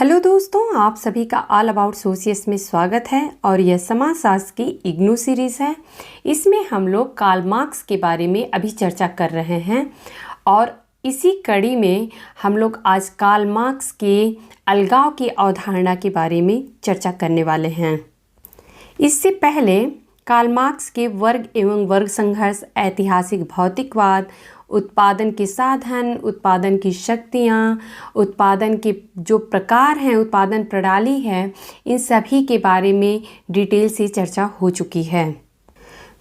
Hello दोस्तों, आप सभी का ऑल अबाउट सोशियस में स्वागत है और यह समाजशास्त्र की इग्नू सीरीज़ है। इसमें हम लोग कार्ल मार्क्स के बारे में अभी चर्चा कर रहे हैं और इसी कड़ी में हम लोग आज कार्ल मार्क्स के अलगाव की अवधारणा के बारे में चर्चा करने वाले हैं। इससे पहले कार्ल मार्क्स के वर्ग एवं वर्ग संघर्ष, ऐतिहासिक भौतिकवाद, उत्पादन के साधन, उत्पादन की शक्तियाँ, उत्पादन के जो प्रकार हैं, उत्पादन प्रणाली है, इन सभी के बारे में डिटेल से चर्चा हो चुकी है।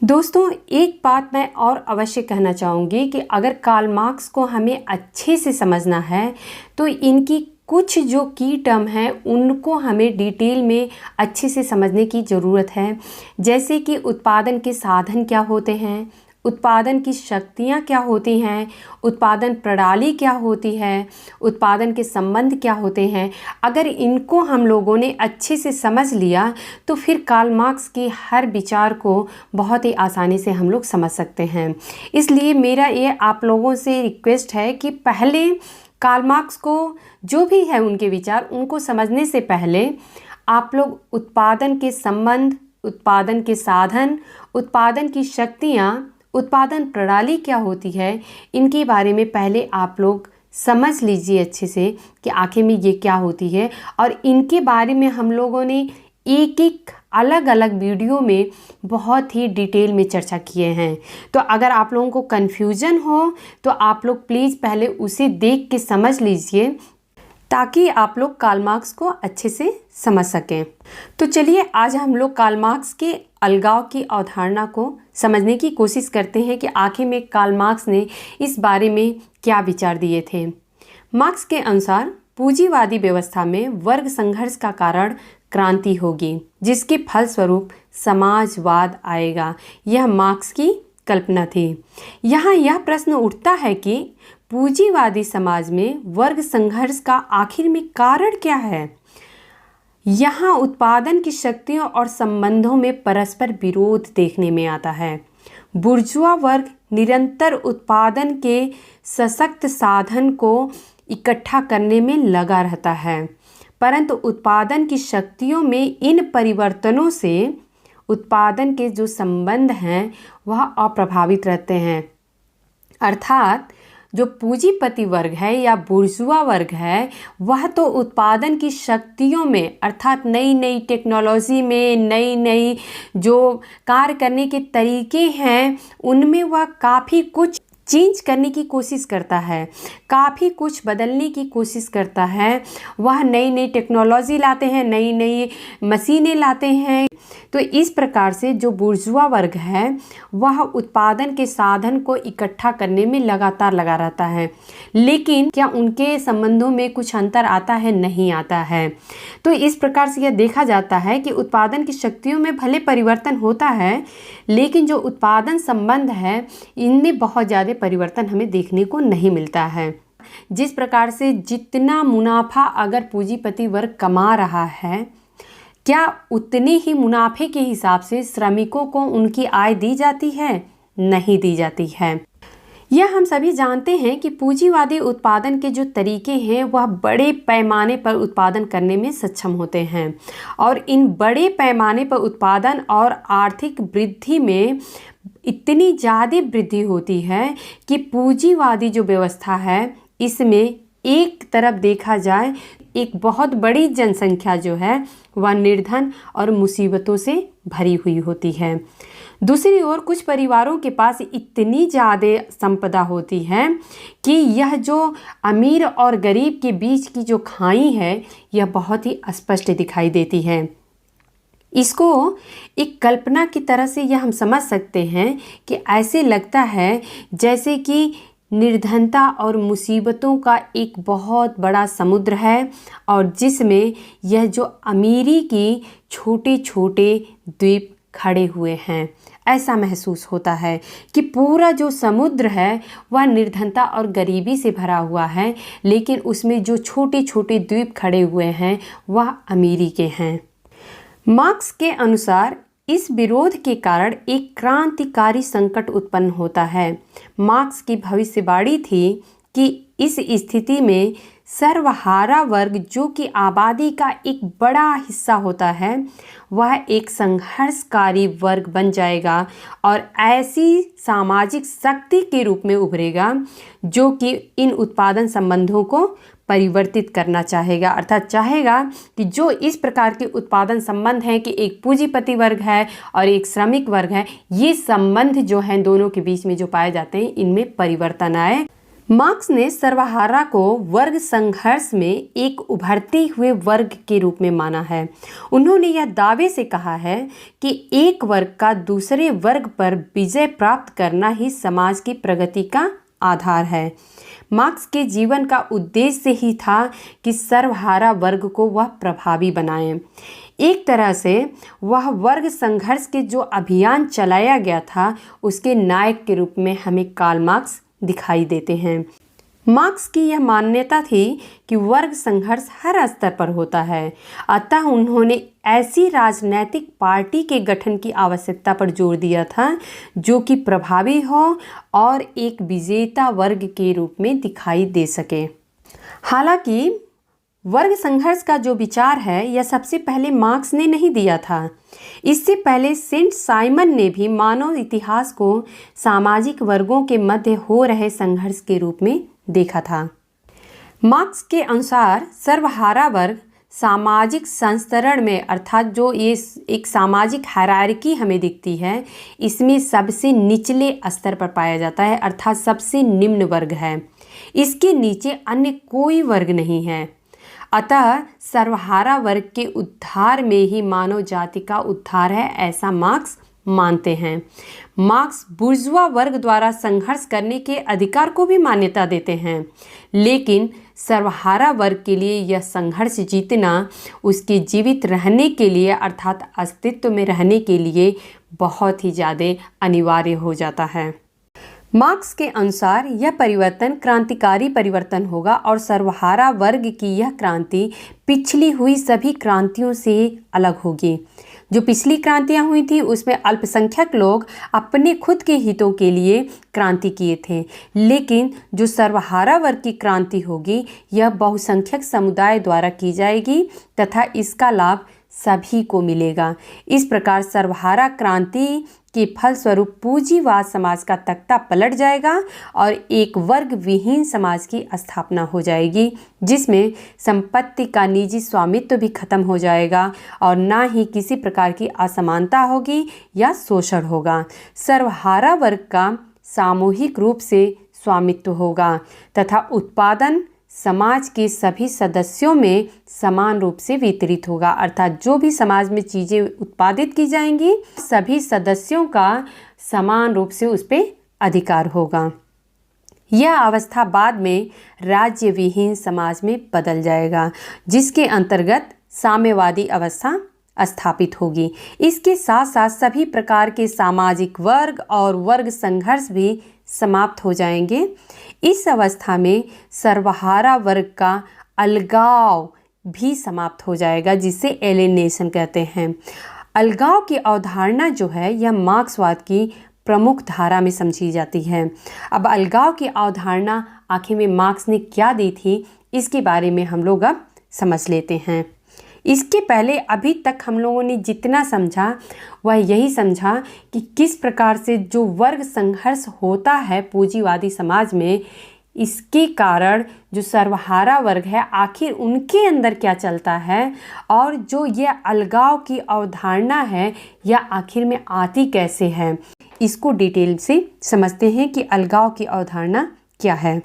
दोस्तों, एक बात मैं और अवश्य कहना चाहूँगी कि अगर कार्ल मार्क्स को हमें अच्छे से समझना है तो इनकी कुछ जो की टर्म हैं उनको हमें डिटेल में अच्छे से समझने की ज़रूरत है। जैसे कि उत्पादन के साधन क्या होते हैं, उत्पादन की शक्तियाँ क्या होती हैं, उत्पादन प्रणाली क्या होती है, उत्पादन के संबंध क्या होते हैं। अगर इनको हम लोगों ने अच्छे से समझ लिया तो फिर कार्ल मार्क्स के हर विचार को बहुत ही आसानी से हम लोग समझ सकते हैं। इसलिए मेरा ये आप लोगों से रिक्वेस्ट है कि पहले कार्ल मार्क्स को जो भी है उनके विचार, उनको समझने से पहले आप लोग उत्पादन के संबंध, उत्पादन के साधन, उत्पादन की शक्तियाँ, उत्पादन प्रणाली क्या होती है, इनके बारे में पहले आप लोग समझ लीजिए अच्छे से कि आखिर में ये क्या होती है। और इनके बारे में हम लोगों ने एक एक अलग अलग वीडियो में बहुत ही डिटेल में चर्चा किए हैं। तो अगर आप लोगों को कन्फ्यूजन हो तो आप लोग प्लीज़ पहले उसे देख के समझ लीजिए ताकि आप लोग कार्ल मार्क्स को अच्छे से समझ सकें। तो चलिए आज हम लोग कार्ल मार्क्स के अलगाव की अवधारणा को समझने की कोशिश करते हैं कि आखिर में कार्ल मार्क्स ने इस बारे में क्या विचार दिए थे। मार्क्स के अनुसार पूंजीवादी व्यवस्था में वर्ग संघर्ष का कारण क्रांति होगी, जिसके फलस्वरूप समाजवाद आएगा। यह मार्क्स की कल्पना थी। यहाँ यह प्रश्न उठता है कि पूंजीवादी समाज में वर्ग संघर्ष का आखिर में कारण क्या है। यहाँ उत्पादन की शक्तियों और संबंधों में परस्पर विरोध देखने में आता है। बुर्जुआ वर्ग निरंतर उत्पादन के सशक्त साधन को इकट्ठा करने में लगा रहता है, परंतु उत्पादन की शक्तियों में इन परिवर्तनों से उत्पादन के जो संबंध हैं वह अप्रभावित रहते हैं। अर्थात जो पूंजीपति वर्ग है या बुर्जुआ वर्ग है वह तो उत्पादन की शक्तियों में, अर्थात नई नई टेक्नोलॉजी में, नई नई जो कार्य करने के तरीके हैं उनमें वह काफ़ी कुछ चेंज करने की कोशिश करता है, काफ़ी कुछ बदलने की कोशिश करता है। वह नई नई टेक्नोलॉजी लाते हैं, नई नई मशीनें लाते हैं। तो इस प्रकार से जो बुर्जुआ वर्ग है वह उत्पादन के साधन को इकट्ठा करने में लगातार लगा रहता है। लेकिन क्या उनके संबंधों में कुछ अंतर आता है? नहीं आता है। तो इस प्रकार से यह देखा जाता है कि उत्पादन की शक्तियों में भले परिवर्तन होता है, लेकिन जो उत्पादन संबंध है इनमें बहुत ज़्यादा परिवर्तन हमें देखने को नहीं मिलता है। जिस प्रकार से जितना मुनाफा अगर पूंजीपति वर्ग कमा रहा है, क्या उतने ही मुनाफे के हिसाब से श्रमिकों को उनकी आय दी जाती है? नहीं दी जाती है। यह हम सभी जानते हैं कि पूंजीवादी उत्पादन के जो तरीके हैं वह बड़े पैमाने पर उत्पादन करने में सक्षम होते हैं और इन बड़े पैमाने पर उत्पादन और आर्थिक वृद्धि में इतनी ज़्यादा वृद्धि होती है कि पूंजीवादी जो व्यवस्था है इसमें एक तरफ देखा जाए एक बहुत बड़ी जनसंख्या जो है वह निर्धन और मुसीबतों से भरी हुई होती है। दूसरी ओर कुछ परिवारों के पास इतनी ज़्यादा संपदा होती है कि यह जो अमीर और गरीब के बीच की जो खाई है यह बहुत ही स्पष्ट दिखाई देती है। इसको एक कल्पना की तरह से यह हम समझ सकते हैं कि ऐसे लगता है जैसे कि निर्धनता और मुसीबतों का एक बहुत बड़ा समुद्र है और जिसमें यह जो अमीरी की छोटे छोटे द्वीप खड़े हुए हैं। ऐसा महसूस होता है कि पूरा जो समुद्र है वह निर्धनता और गरीबी से भरा हुआ है, लेकिन उसमें जो छोटे छोटे द्वीप खड़े हुए हैं वह अमीरी के हैं। मार्क्स के अनुसार इस विरोध के कारण एक क्रांतिकारी संकट उत्पन्न होता है। मार्क्स की भविष्यवाणी थी कि इस स्थिति में सर्वहारा वर्ग जो कि आबादी का एक बड़ा हिस्सा होता है वह एक संघर्षकारी वर्ग बन जाएगा और ऐसी सामाजिक शक्ति के रूप में उभरेगा जो कि इन उत्पादन संबंधों को परिवर्तित करना चाहेगा। अर्थात चाहेगा कि जो इस प्रकार के उत्पादन संबंध हैं कि एक पूंजीपति वर्ग है और एक श्रमिक वर्ग है, ये संबंध जो हैं दोनों के बीच में जो पाए जाते हैं इनमें परिवर्तन आए। मार्क्स ने सर्वहारा को वर्ग संघर्ष में एक उभरते हुए वर्ग के रूप में माना है। उन्होंने यह दावे से कहा है कि एक वर्ग का दूसरे वर्ग पर विजय प्राप्त करना ही समाज की प्रगति का आधार है। मार्क्स के जीवन का उद्देश्य ही था कि सर्वहारा वर्ग को वह प्रभावी बनाएं। एक तरह से वह वर्ग संघर्ष के जो अभियान चलाया गया था उसके नायक के रूप में हमें कार्ल मार्क्स दिखाई देते हैं। मार्क्स की यह मान्यता थी कि वर्ग संघर्ष हर स्तर पर होता है, अतः उन्होंने ऐसी राजनैतिक पार्टी के गठन की आवश्यकता पर जोर दिया था जो कि प्रभावी हो और एक विजेता वर्ग के रूप में दिखाई दे सके। हालांकि वर्ग संघर्ष का जो विचार है यह सबसे पहले मार्क्स ने नहीं दिया था। इससे पहले सेंट साइमन ने भी मानव इतिहास को सामाजिक वर्गों के मध्य हो रहे संघर्ष के रूप में देखा था। मार्क्स के अनुसार सर्वहारा वर्ग सामाजिक संस्तरण में, अर्थात जो ये एक सामाजिक हायरार्की हमें दिखती है, इसमें सबसे निचले स्तर पर पाया जाता है, अर्थात सबसे निम्न वर्ग है। इसके नीचे अन्य कोई वर्ग नहीं है। अतः सर्वहारा वर्ग के उद्धार में ही मानव जाति का उद्धार है, ऐसा मार्क्स मानते हैं। मार्क्स बुर्जुआ वर्ग द्वारा संघर्ष करने के अधिकार को भी मान्यता देते हैं, लेकिन सर्वहारा वर्ग के लिए यह संघर्ष जीतना उसके जीवित रहने के लिए, अर्थात अस्तित्व में रहने के लिए बहुत ही ज़्यादा अनिवार्य हो जाता है। मार्क्स के अनुसार यह परिवर्तन क्रांतिकारी परिवर्तन होगा और सर्वहारा वर्ग की यह क्रांति पिछली हुई सभी क्रांतियों से अलग होगी। जो पिछली क्रांतियां हुई थी उसमें अल्पसंख्यक लोग अपने खुद के हितों के लिए क्रांति किए थे, लेकिन जो सर्वहारा वर्ग की क्रांति होगी यह बहुसंख्यक समुदाय द्वारा की जाएगी तथा इसका लाभ सभी को मिलेगा। इस प्रकार सर्वहारा क्रांति के फलस्वरूप पूंजीवाद समाज का तख्ता पलट जाएगा और एक वर्ग विहीन समाज की स्थापना हो जाएगी, जिसमें संपत्ति का निजी स्वामित्व भी खत्म हो जाएगा और ना ही किसी प्रकार की असमानता होगी या शोषण होगा। सर्वहारा वर्ग का सामूहिक रूप से स्वामित्व होगा तथा उत्पादन समाज के सभी सदस्यों में समान रूप से वितरित होगा, अर्थात जो भी समाज में चीज़ें उत्पादित की जाएंगी सभी सदस्यों का समान रूप से उस पर अधिकार होगा। यह अवस्था बाद में राज्य विहीन समाज में बदल जाएगा, जिसके अंतर्गत साम्यवादी अवस्था स्थापित होगी। इसके साथ साथ सभी प्रकार के सामाजिक वर्ग और वर्ग संघर्ष भी समाप्त हो जाएंगे। इस अवस्था में सर्वहारा वर्ग का अलगाव भी समाप्त हो जाएगा, जिसे एलिनेशन कहते हैं। अलगाव की अवधारणा जो है यह मार्क्सवाद की प्रमुख धारा में समझी जाती है। अब अलगाव की अवधारणा आखिर में मार्क्स ने क्या दी थी, इसके बारे में हम लोग अब समझ लेते हैं। इसके पहले अभी तक हम लोगों ने जितना समझा वह यही समझा कि किस प्रकार से जो वर्ग संघर्ष होता है पूंजीवादी समाज में, इसके कारण जो सर्वहारा वर्ग है आखिर उनके अंदर क्या चलता है और जो यह अलगाव की अवधारणा है यह आखिर में आती कैसे है, इसको डिटेल से समझते हैं कि अलगाव की अवधारणा क्या है।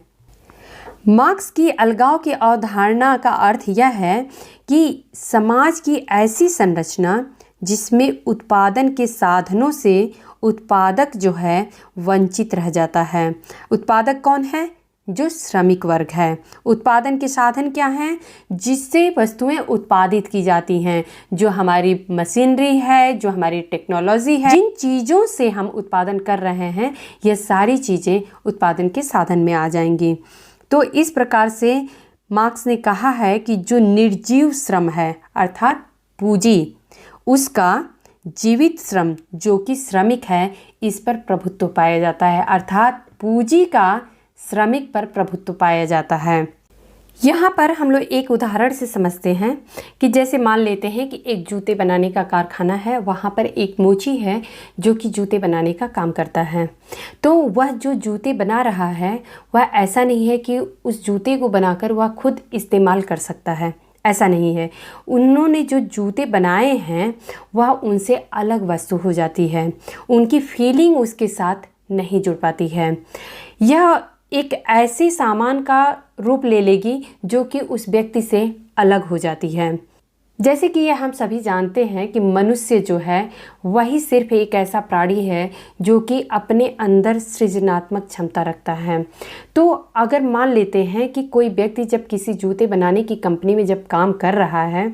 मार्क्स की अलगाव की अवधारणा का अर्थ यह है कि समाज की ऐसी संरचना जिसमें उत्पादन के साधनों से उत्पादक जो है वंचित रह जाता है। उत्पादक कौन है? जो श्रमिक वर्ग है। उत्पादन के साधन क्या हैं? जिससे वस्तुएं उत्पादित की जाती हैं, जो हमारी मशीनरी है, जो हमारी टेक्नोलॉजी है, जिन चीज़ों से हम उत्पादन कर रहे हैं यह सारी चीज़ें उत्पादन के साधन में आ जाएंगी। तो इस प्रकार से मार्क्स ने कहा है कि जो निर्जीव श्रम है अर्थात पूंजी, उसका जीवित श्रम जो कि श्रमिक है इस पर प्रभुत्व पाया जाता है, अर्थात पूंजी का श्रमिक पर प्रभुत्व पाया जाता है। यहाँ पर हम लोग एक उदाहरण से समझते हैं कि जैसे मान लेते हैं कि एक जूते बनाने का कारखाना है, वहाँ पर एक मोची है जो कि जूते बनाने का काम करता है। तो वह जो जूते बना रहा है वह ऐसा नहीं है कि उस जूते को बनाकर वह खुद इस्तेमाल कर सकता है, ऐसा नहीं है। उन्होंने जो जूते बनाए हैं वह उनसे अलग वस्तु हो जाती है, उनकी फीलिंग उसके साथ नहीं जुड़ पाती है। यह एक ऐसे सामान का रूप ले लेगी जो कि उस व्यक्ति से अलग हो जाती है। जैसे कि यह हम सभी जानते हैं कि मनुष्य जो है वही सिर्फ एक ऐसा प्राणी है जो कि अपने अंदर सृजनात्मक क्षमता रखता है। तो अगर मान लेते हैं कि कोई व्यक्ति जब किसी जूते बनाने की कंपनी में जब काम कर रहा है,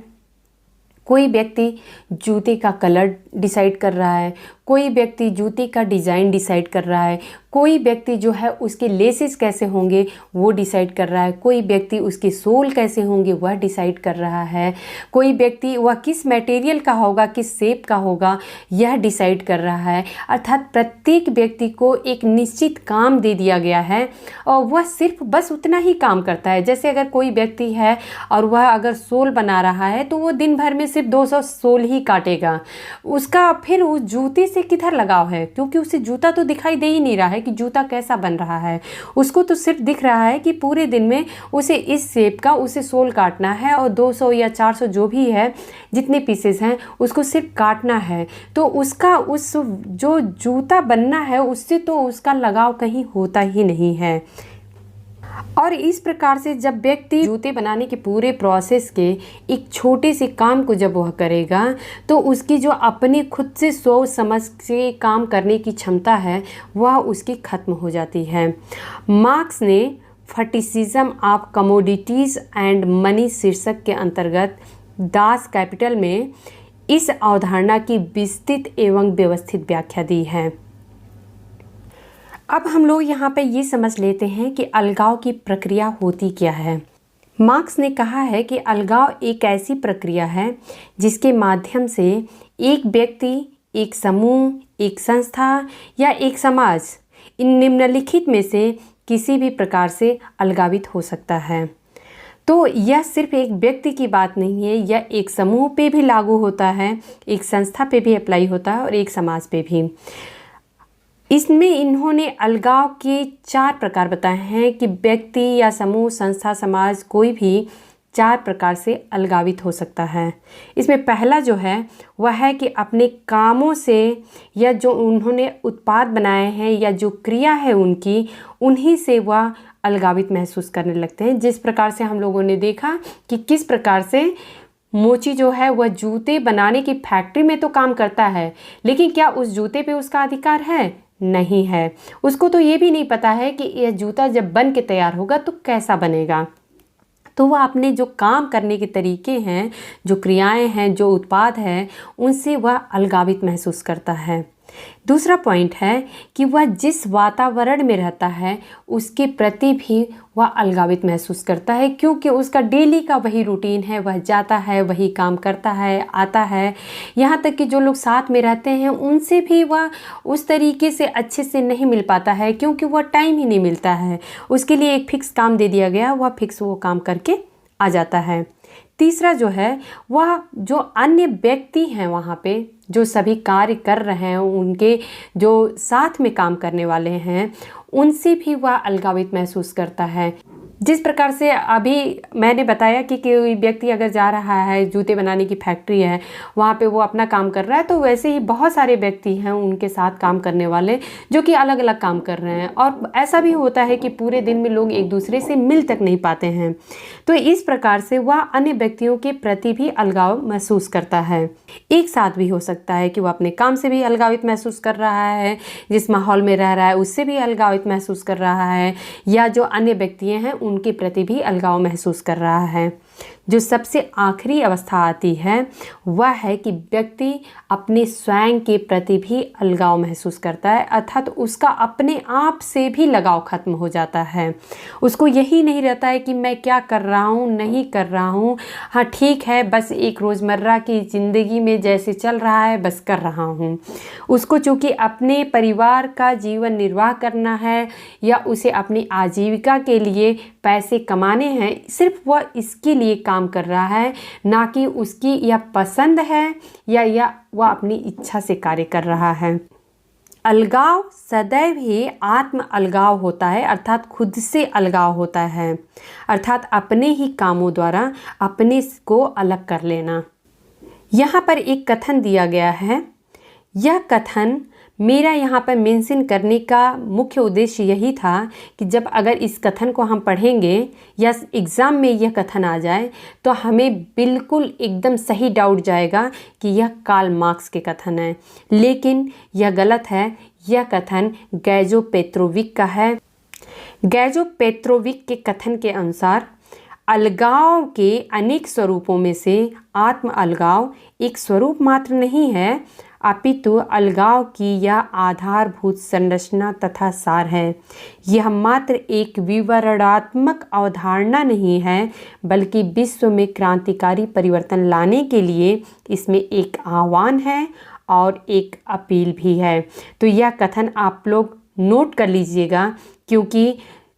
कोई व्यक्ति जूते का कलर डिसाइड कर रहा है, कोई व्यक्ति जूते का डिज़ाइन डिसाइड कर रहा है, कोई व्यक्ति जो है उसके लेसेस कैसे होंगे वो डिसाइड कर रहा है, कोई व्यक्ति उसके सोल कैसे होंगे वह डिसाइड कर रहा है, कोई व्यक्ति वह किस मटेरियल का होगा, किस शेप का होगा यह डिसाइड कर रहा है। अर्थात प्रत्येक व्यक्ति को एक निश्चित काम दे दिया गया है और वह सिर्फ बस उतना ही काम करता है। जैसे अगर कोई व्यक्ति है और वह अगर सोल बना रहा है तो वो दिन भर में सिर्फ 200 सोल ही काटेगा, उसका फिर उस जूते से किधर लगाव है, क्योंकि उसे जूता तो दिखाई दे ही नहीं रहा है कि जूता कैसा बन रहा है। उसको तो सिर्फ दिख रहा है कि पूरे दिन में उसे इस शेप का उसे सोल काटना है और 200 या 400 जो भी है जितने पीसेस हैं उसको सिर्फ काटना है। तो उसका उस जो जूता बनना है उससे तो उसका लगाव कहीं होता ही नहीं है। और इस प्रकार से जब व्यक्ति जूते बनाने के पूरे प्रोसेस के एक छोटे से काम को जब वह करेगा तो उसकी जो अपनी खुद से सोच समझ से काम करने की क्षमता है वह उसकी खत्म हो जाती है। मार्क्स ने फटिसिज्म ऑफ कमोडिटीज़ एंड मनी शीर्षक के अंतर्गत दास कैपिटल में इस अवधारणा की विस्तृत एवं व्यवस्थित व्याख्या दी है। अब हम लोग यहाँ पे ये समझ लेते हैं कि अलगाव की प्रक्रिया होती क्या है। मार्क्स ने कहा है कि अलगाव एक ऐसी प्रक्रिया है जिसके माध्यम से एक व्यक्ति, एक समूह, एक संस्था या एक समाज इन निम्नलिखित में से किसी भी प्रकार से अलगावित हो सकता है। तो यह सिर्फ एक व्यक्ति की बात नहीं है, यह एक समूह पे भी लागू होता है, एक संस्था पे भी अप्लाई होता है और एक समाज पे भी। इसमें इन्होंने अलगाव के 4 प्रकार बताए हैं कि व्यक्ति या समूह, संस्था, समाज कोई भी 4 प्रकार से अलगावित हो सकता है। इसमें पहला जो है वह है कि अपने कामों से या जो उन्होंने उत्पाद बनाए हैं या जो क्रिया है उनकी, उन्हीं से वह अलगावित महसूस करने लगते हैं। जिस प्रकार से हम लोगों ने देखा कि किस प्रकार से मोची जो है वह जूते बनाने की फैक्ट्री में तो काम करता है, लेकिन क्या उस जूते पे उसका अधिकार है? नहीं है। उसको तो ये भी नहीं पता है कि यह जूता जब बन के तैयार होगा तो कैसा बनेगा। तो वह अपने जो काम करने के तरीके हैं, जो क्रियाएं हैं, जो उत्पाद हैं, उनसे वह अलगावित महसूस करता है। दूसरा पॉइंट है कि वह जिस वातावरण में रहता है उसके प्रति भी वह अलगावित महसूस करता है, क्योंकि उसका डेली का वही रूटीन है, वह जाता है, वही काम करता है, आता है। यहाँ तक कि जो लोग साथ में रहते हैं उनसे भी वह उस तरीके से अच्छे से नहीं मिल पाता है, क्योंकि वह टाइम ही नहीं मिलता है। उसके लिए एक फिक्स काम दे दिया गया, वह फिक्स वो काम करके आ जाता है। तीसरा जो है वह जो अन्य व्यक्ति हैं वहाँ पे जो सभी कार्य कर रहे हैं, उनके जो साथ में काम करने वाले हैं, उनसे भी वह अलगावित महसूस करता है। जिस प्रकार से अभी मैंने बताया कि कोई व्यक्ति अगर जा रहा है, जूते बनाने की फैक्ट्री है, वहाँ पे वो अपना काम कर रहा है, तो वैसे ही बहुत सारे व्यक्ति हैं उनके साथ काम करने वाले जो कि अलग अलग काम कर रहे हैं। और ऐसा भी होता है कि पूरे दिन में लोग एक दूसरे से मिल तक नहीं पाते हैं। तो इस प्रकार से वह अन्य व्यक्तियों के प्रति भी अलगाव महसूस करता है। एक साथ भी हो सकता है कि वह अपने काम से भी अलगावित महसूस कर रहा है, जिस माहौल में रह रहा है उससे भी अलगावित महसूस कर रहा है, या जो अन्य व्यक्ति हैं उनके प्रति भी अलगाव महसूस कर रहा है। जो सबसे आखिरी अवस्था आती है वह है कि व्यक्ति अपने स्वयं के प्रति भी अलगाव महसूस करता है, अर्थात उसका अपने आप से भी लगाव खत्म हो जाता है। उसको यही नहीं रहता है कि मैं क्या कर रहा हूँ, नहीं कर रहा हूँ, हाँ ठीक है, बस एक रोज़मर्रा की ज़िंदगी में जैसे चल रहा है बस कर रहा हूँ। उसको चूँकि अपने परिवार का जीवन निर्वाह करना है या उसे अपनी आजीविका के लिए पैसे कमाने हैं, सिर्फ वह इसके लिए काम कर रहा है, ना कि उसकी यह पसंद है या वह अपनी इच्छा से कार्य कर रहा है। अलगाव सदैव ही आत्म अलगाव होता है, अर्थात खुद से अलगाव होता है, अर्थात अपने ही कामों द्वारा अपने को अलग कर लेना। यहाँ पर एक कथन दिया गया है। यह कथन मेरा यहाँ पर मेंशन करने का मुख्य उद्देश्य यही था कि जब अगर इस कथन को हम पढ़ेंगे या एग्ज़ाम में यह कथन आ जाए तो हमें बिल्कुल एकदम सही डाउट जाएगा कि यह कार्ल मार्क्स के कथन है, लेकिन यह गलत है। यह कथन गैजो पेत्रोविक का है। गैजो पेत्रोविक के कथन के अनुसार अलगाव के अनेक स्वरूपों में से आत्म अलगाव एक स्वरूप मात्र नहीं है, अपितु अलगाव की यह आधारभूत संरचना तथा सार है। यह मात्र एक विवरणात्मक अवधारणा नहीं है, बल्कि विश्व में क्रांतिकारी परिवर्तन लाने के लिए इसमें एक आह्वान है और एक अपील भी है। तो यह कथन आप लोग नोट कर लीजिएगा, क्योंकि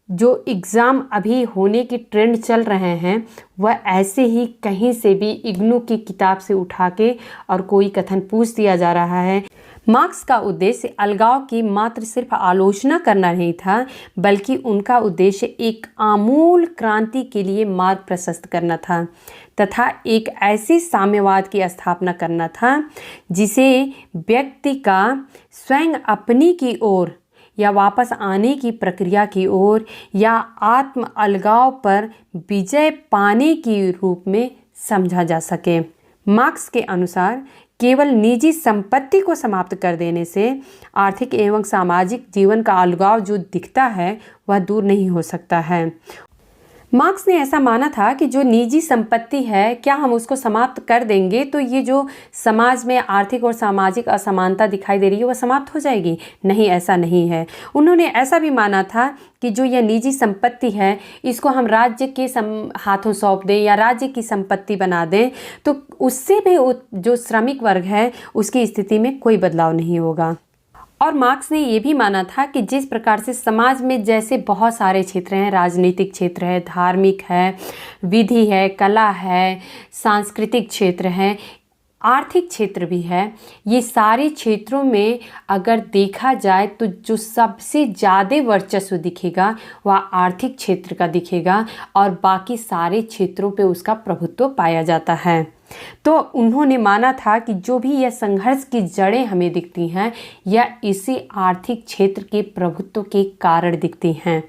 जो एग्ज़ाम अभी होने की ट्रेंड चल रहे हैं वह ऐसे ही कहीं से भी इग्नू की किताब से उठा के और कोई कथन पूछ दिया जा रहा है। मार्क्स का उद्देश्य अलगाव की मात्र सिर्फ आलोचना करना नहीं था, बल्कि उनका उद्देश्य एक आमूल क्रांति के लिए मार्ग प्रशस्त करना था तथा एक ऐसे साम्यवाद की स्थापना करना था जिसे व्यक्ति का स्वयं अपनी की ओर या वापस आने की प्रक्रिया की ओर या आत्म अलगाव पर विजय पाने के रूप में समझा जा सके। मार्क्स के अनुसार केवल निजी संपत्ति को समाप्त कर देने से आर्थिक एवं सामाजिक जीवन का अलगाव जो दिखता है वह दूर नहीं हो सकता है। मार्क्स ने ऐसा माना था कि जो निजी संपत्ति है, क्या हम उसको समाप्त कर देंगे तो ये जो समाज में आर्थिक और सामाजिक असमानता दिखाई दे रही है वह समाप्त हो जाएगी? नहीं, ऐसा नहीं है। उन्होंने ऐसा भी माना था कि जो यह निजी संपत्ति है इसको हम राज्य के हाथों सौंप दें या राज्य की संपत्ति बना दें तो उससे भी जो श्रमिक वर्ग है उसकी स्थिति में कोई बदलाव नहीं होगा। और मार्क्स ने ये भी माना था कि जिस प्रकार से समाज में जैसे बहुत सारे क्षेत्र हैं, राजनीतिक क्षेत्र है, धार्मिक है, विधि है, कला है, सांस्कृतिक क्षेत्र है, आर्थिक क्षेत्र भी है, ये सारे क्षेत्रों में अगर देखा जाए तो जो सबसे ज़्यादा वर्चस्व दिखेगा वह आर्थिक क्षेत्र का दिखेगा और बाकी सारे क्षेत्रों पे उसका प्रभुत्व पाया जाता है। तो उन्होंने माना था कि जो भी यह संघर्ष की जड़ें हमें दिखती हैं यह इसी आर्थिक क्षेत्र के प्रभुत्व के कारण दिखती हैं।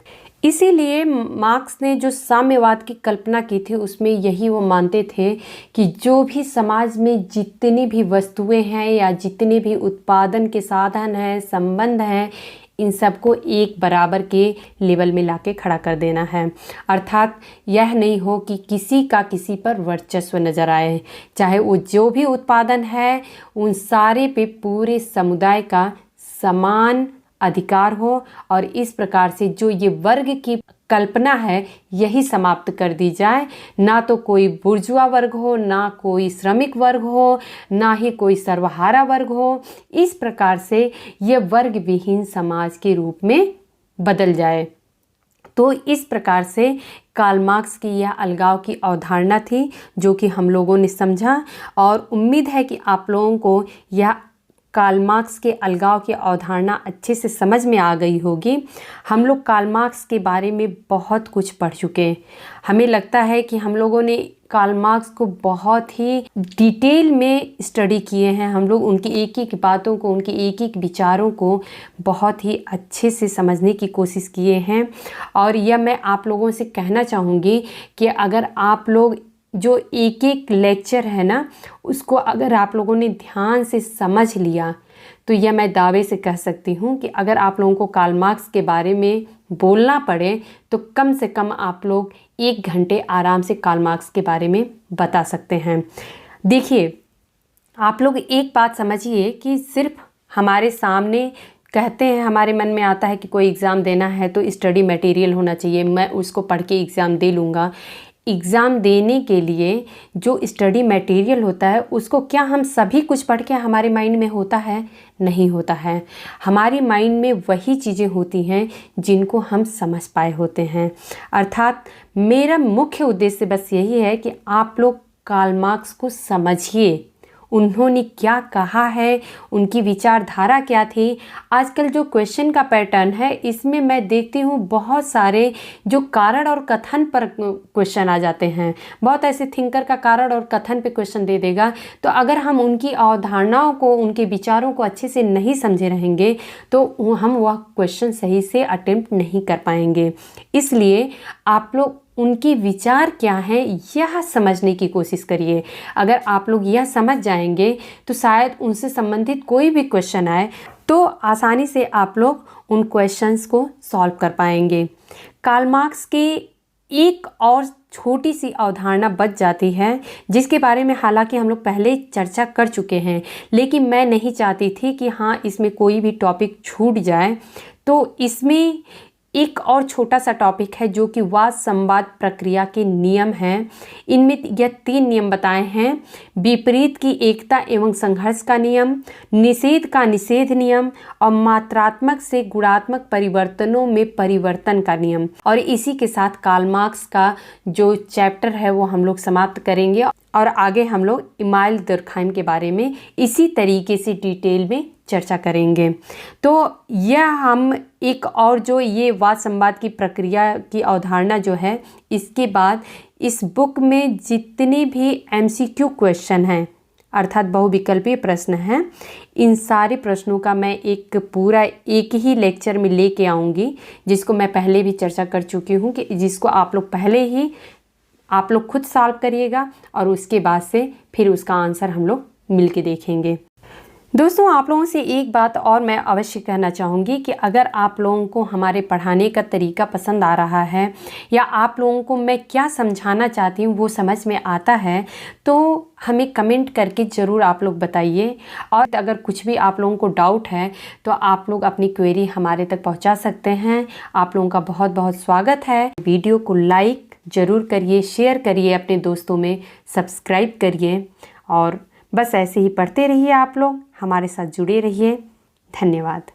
इसीलिए मार्क्स ने जो साम्यवाद की कल्पना की थी उसमें यही वो मानते थे कि जो भी समाज में जितनी भी वस्तुएं हैं या जितने भी उत्पादन के साधन हैं, संबंध हैं, इन सबको एक बराबर के लेवल में लाके खड़ा कर देना है। अर्थात यह नहीं हो कि किसी का किसी पर वर्चस्व नज़र आए, चाहे वो जो भी उत्पादन है उन सारे पे पूरे समुदाय का समान अधिकार हो और इस प्रकार से जो ये वर्ग की कल्पना है यही समाप्त कर दी जाए। ना तो कोई बुर्जुआ वर्ग हो, ना कोई श्रमिक वर्ग हो, ना ही कोई सर्वहारा वर्ग हो। इस प्रकार से ये वर्ग विहीन समाज के रूप में बदल जाए। तो इस प्रकार से कार्ल मार्क्स की यह अलगाव की अवधारणा थी जो कि हम लोगों ने समझा और उम्मीद है कि आप लोगों को यह कार्ल मार्क्स के अलगाव की अवधारणा अच्छे से समझ में आ गई होगी। हम लोग कार्ल मार्क्स के बारे में बहुत कुछ पढ़ चुके हैं। हमें लगता है कि हम लोगों ने कार्ल मार्क्स को बहुत ही डिटेल में स्टडी किए हैं। हम लोग उनकी एक एक बातों को, उनके एक एक विचारों को बहुत ही अच्छे से समझने की कोशिश किए हैं। और यह मैं आप लोगों से कहना चाहूँगी कि अगर आप लोग जो एक एक लेक्चर है ना उसको अगर आप लोगों ने ध्यान से समझ लिया तो यह मैं दावे से कह सकती हूँ कि अगर आप लोगों को कार्ल मार्क्स के बारे में बोलना पड़े तो कम से कम आप लोग 1 घंटे आराम से कार्ल मार्क्स के बारे में बता सकते हैं। देखिए, आप लोग एक बात समझिए कि सिर्फ हमारे सामने कहते हैं, हमारे मन में आता है कि कोई एग्ज़ाम देना है तो स्टडी मटेरियल होना चाहिए, मैं उसको पढ़ के एग्ज़ाम दे लूँगा। एग्ज़ाम देने के लिए जो स्टडी मटेरियल होता है उसको क्या हम सभी कुछ पढ़ के हमारे माइंड में होता है? नहीं होता है। हमारे माइंड में वही चीज़ें होती हैं जिनको हम समझ पाए होते हैं। अर्थात मेरा मुख्य उद्देश्य बस यही है कि आप लोग कार्ल मार्क्स को समझिए, उन्होंने क्या कहा है, उनकी विचारधारा क्या थी। आजकल जो क्वेश्चन का पैटर्न है इसमें मैं देखती हूँ बहुत सारे जो कारण और कथन पर क्वेश्चन आ जाते हैं। बहुत ऐसे थिंकर का कारण और कथन पे क्वेश्चन दे देगा, तो अगर हम उनकी अवधारणाओं को, उनके विचारों को अच्छे से नहीं समझे रहेंगे तो हम वह क्वेश्चन सही से अटेम्प्ट नहीं कर पाएंगे। इसलिए आप लोग उनकी विचार क्या है यह समझने की कोशिश करिए। अगर आप लोग यह समझ जाएंगे तो शायद उनसे संबंधित कोई भी क्वेश्चन आए तो आसानी से आप लोग उन क्वेश्चंस को सॉल्व कर पाएंगे। कार्ल मार्क्स की एक और छोटी सी अवधारणा बच जाती है जिसके बारे में हालांकि हम लोग पहले चर्चा कर चुके हैं, लेकिन मैं नहीं चाहती थी कि हाँ इसमें कोई भी टॉपिक छूट जाए, तो इसमें एक और छोटा सा टॉपिक है जो कि वाद संवाद प्रक्रिया के नियम हैं। इनमें यह 3 नियम बताए हैं: विपरीत की एकता एवं संघर्ष का नियम, निषेध का निषेध नियम और मात्रात्मक से गुणात्मक परिवर्तनों में परिवर्तन का नियम। और इसी के साथ कार्ल मार्क्स का जो चैप्टर है वो हम लोग समाप्त करेंगे और आगे हम लोग इमानुएल दुर्कheim के बारे में इसी तरीके से डिटेल में चर्चा करेंगे। तो यह हम एक और जो ये वाद संवाद की प्रक्रिया की अवधारणा जो है, इसके बाद इस बुक में जितने भी MCQ क्वेश्चन हैं अर्थात बहुविकल्पीय प्रश्न हैं, इन सारे प्रश्नों का मैं एक ही लेक्चर में लेके आऊँगी, जिसको मैं पहले भी चर्चा कर चुकी हूँ कि जिसको आप लोग खुद सॉल्व करिएगा और उसके बाद से फिर उसका आंसर हम लोग मिल के देखेंगे। दोस्तों, आप लोगों से एक बात और मैं अवश्य कहना चाहूँगी कि अगर आप लोगों को हमारे पढ़ाने का तरीका पसंद आ रहा है या आप लोगों को मैं क्या समझाना चाहती हूँ वो समझ में आता है तो हमें कमेंट करके ज़रूर आप लोग बताइए। और अगर कुछ भी आप लोगों को डाउट है तो आप लोग अपनी क्वेरी हमारे तक पहुँचा सकते हैं। आप लोगों का बहुत बहुत स्वागत है। वीडियो को लाइक ज़रूर करिए, शेयर करिए, अपने दोस्तों में सब्सक्राइब करिए और बस ऐसे ही पढ़ते रहिए। आप लोग हमारे साथ जुड़े रहिए। धन्यवाद।